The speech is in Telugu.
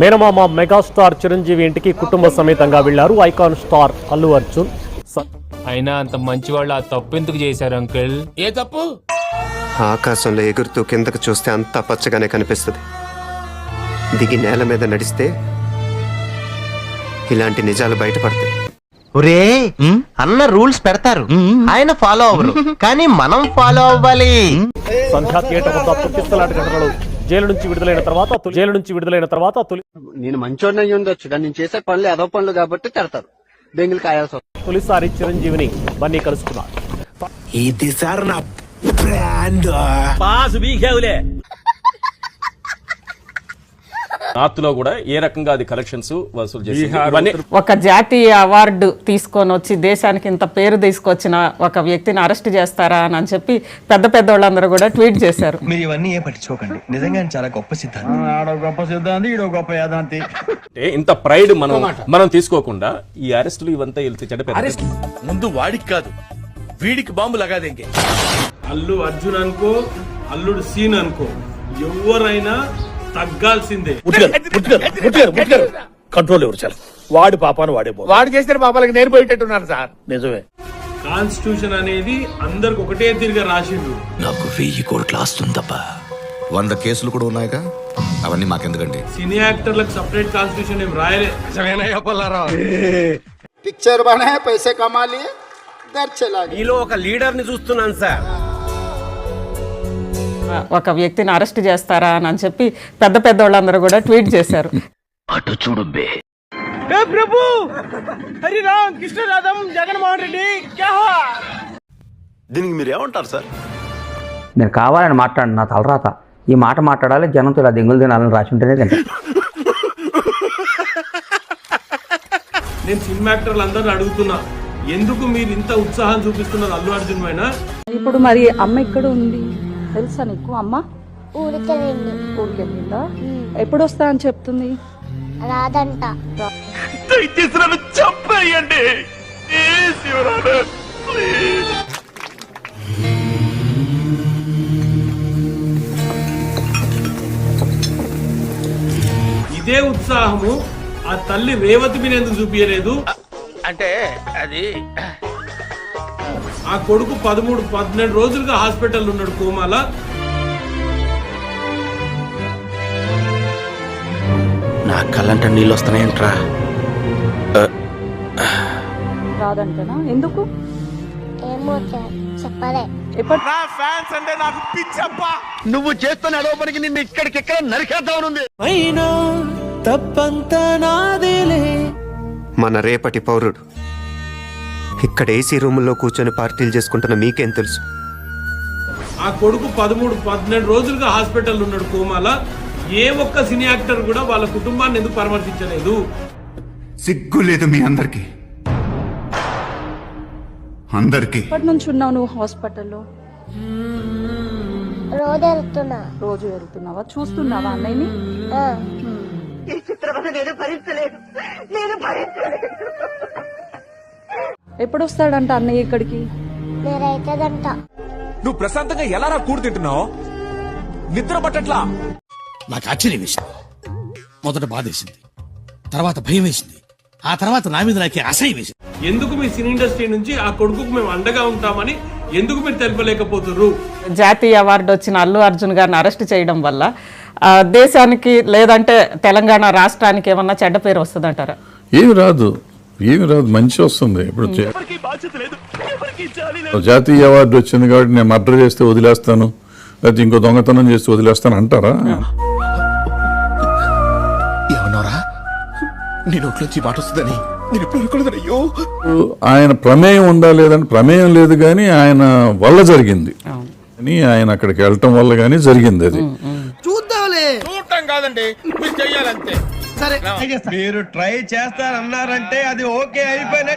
మేనమామ మెగాస్టార్ చిరంజీవి ఇంటికి కుటుంబ సమేతంగా వెళ్లారు ఐకాన్ స్టార్ అల్లు అర్జున్. అయినా అంత మంచి వాళ్ళు ఆ తప్పు ఎందుకు చేశారు అంకుల్? ఏ తప్పు? ఆకాశంలో ఎగురుతూ కిందకు చూస్తే అంతా పచ్చగానే కనిపిస్తుంది. దిగి నేల మీద నడిస్తే ఇలాంటి నిజాలు బయటపడతాయి. ఒరే అన్న రూల్స్ పెడతారు, ఆయన ఫాలో అవ్వరు, కానీ మనం ఫాలో అవ్వాలి. సంధ్యా థియేటర్ వద్ద తొక్కిసలాట ఘటనలు జైలు నుంచి విడుదలైన తర్వాత నేను మంచోడిని అయ్యి ఉండొచ్చు, కానీ నేను చేసే పనులు ఏదో పనులు కాబట్టి తిడతారు, బెంగులు కాయాల్సి వస్తుంది. తొలిసారి చిరంజీవిని బన్నీ కలుసుకున్నారు. ఇది సార్ నా బ్రాండ్ పాస్ బీకేవులే. నార్త్ లో కూడా ఏ రకంగా అది కలెక్షన్స్ వసూలు చేసి ఒక జాతీయ అవార్డు తీసుకొని వచ్చి దేశానికి ఇంత పేరు తీసుకొచ్చిన ఒక వ్యక్తిని అరెస్ట్ చేస్తారా అని చెప్పి పెద్ద పెద్ద వాళ్ళందరూ కూడా ట్వీట్ చేశారు. మీరు ఇవన్నీ ఏ పట్టించుకోకండి, నిజంగా చాలా గొప్ప సిద్ధాంతం. ఆడో గొప్ప సిద్ధాంతి, ఈడో గొప్ప యాదాంతి. ఇంత ప్రైడ్ మనం తీసుకోకుండా ఈ అరెస్టులు ఇవంతా వెళ్తే చెడ్డ. ముందు వాడికి కాదు, వీడికి బాంబు లగాదేంకే. అల్లు అర్జున్ అనుకో, అల్లుడు సీన్ అనుకో, ఎవరైనా తగ్గాల్సిందే. కంట్రోల్ ఎవరు చాలు, వాడి పాపాను వాడే వాడు చేస్తే పాపాలకి నేను పోయేటట్టున్నారు సార్. నిజమే, కాన్స్టిట్యూషన్ అనేది అందరికి ఒకటే తిరిగి రాసిండు. నాకు 1000 కోట్ల ఆస్తుందబ్బా. 100 కేసులు కూడా ఉన్నాయిగా, అవన్నీ మాకెందుకండి. సినీ యాక్టర్లకు సపరేట్ కాన్స్టిట్యూషన్ ఏం రాయలే. పిక్చర్ బనా పైసే కమాలి, ఈలో ఒక లీడర్ ని చూస్తున్నాను సార్. ఒక వ్యక్తిని అరెస్ట్ చేస్తారా అని చెప్పి పెద్ద పెద్ద వాళ్ళందరూ కూడా ట్వీట్ చేశారు. అటు చూడు బే. ప్రభు హరి రామ్ కృష్ణ రాధం జగన్మోహన్ రెడ్డి దీనికి మీరు ఏమంటారు సార్? నేను కావాలని మాట్లాడు, నా తలరాత. ఈ మాట మాట్లాడాలి, జనంతో ఇలా దెంగులు తినాలని రాసి ఉంటేనే తింటా. నేను సినిమా యాక్టర్లు అందరిని అడుగుతున్నా, ఎందుకు మీరు ఇంత ఉత్సాహం చూపిస్తున్నారు అల్లు అర్జున్ పైన? ఇప్పుడు మరి అమ్మ ఇక్కడ ఉంది తెలుసా నీకు? అమ్మ ఊరికెళ్ళిందా? ఎప్పుడు వస్తా అని చెప్తుంది? రాదంట. చెప్పండి. ఇదే ఉత్సాహము ఆ తల్లి రేవతి మీద ఎందుకు చూపించలేదు? అంటే అది ఆ కొడుకు 13-14 రోజులుగా హాస్పిటల్ ఉన్నాడు, కోమాల. నా కళ్ళంట నీళ్ళు వస్తున్నాయంట్రా. రాదంటనా? ఎందుకు? ఏమో చెప్పలే. నా ఫ్యాన్స్ అంటే నాకు పిచ్చప్పా. నువ్వు చేస్తున్న అదో పనికి నిన్ను ఇక్కడికిక్కడ నరికేద్దామనుంది. అయినా తప్పంతా నాదేలే. మన రేపటి పౌరుడు ఇక్కడ ఏసీ రూముల్లో కూర్చొని పార్టీలు చేసుకుంటున్న మీకేం తెలుసు? ఆ కొడుకు 13-14 రోజులుగా హాస్పిటల్ ఉన్నాడు, కోమాల. ఏ ఒక్క సినీ యాక్టర్ కూడా వాళ్ళ కుటుంబాన్ని ఎందుకు పరామర్శించలేదు? సిగ్గు లేదు మీ అందరికి. ఎప్పటి నుంచి ఉన్నావు నువ్వు హాస్పిటల్లో? రోజు వెళ్తున్నావా? చూస్తున్నావా అన్నయ్యని? ఎప్పుడు వస్తాడంట అన్నయ్య ఇక్కడికి? నువ్వు ప్రశాంతంగా ఎలా రా కూడు తింటున్నావు? నిద్ర పట్టట్లా. నాకు ఆశ్చర్యం వేసింది. మొదట బాధ వేసింది, తర్వాత భయం వేసింది, ఆ తర్వాత నా మీద నాకే అసహ్యం వేసింది. ఎందుకు మీ సినీ ఇండస్ట్రీ నుంచి ఆ కొడుకుకు మేము అండగా ఉంటామని ఎందుకు మీరు తెలుపలేకపోతున్నారు? జాతీయ అవార్డు వచ్చిన అల్లు అర్జున్ గారిని అరెస్ట్ చేయడం వల్ల దేశానికి లేదంటే తెలంగాణ రాష్ట్రానికి ఏమన్నా చెడ్డ పేరు వస్తుందంటారా? ఏమి రాదు, మంచి వస్తుంది. ఇప్పుడు జాతీయ అవార్డు వచ్చింది కాబట్టి నేను మర్డర్ చేస్తే వదిలేస్తాను, లేకపోతే ఇంకో దొంగతనం చేస్తే వదిలేస్తాను అంటారా? ఏమన్నారా? నేను ఒట్లోంచి మాట వస్తుందని నేను ఎప్పుడు అనుకోలేదు. అయ్యో, ఆయన ప్రమేయం ఉందా లేదని ప్రమేయం లేదు, కానీ ఆయన వల్ల జరిగింది, అని ఆయన అక్కడికి వెళ్ళటం వల్ల కానీ జరిగింది. అది చూద్దాంలే. చూడటం కాదండి, మీరు చెయ్యాలంతే. సరే, మీరు ట్రై చేస్తారన్నారంటే అది ఓకే అయిపోయిన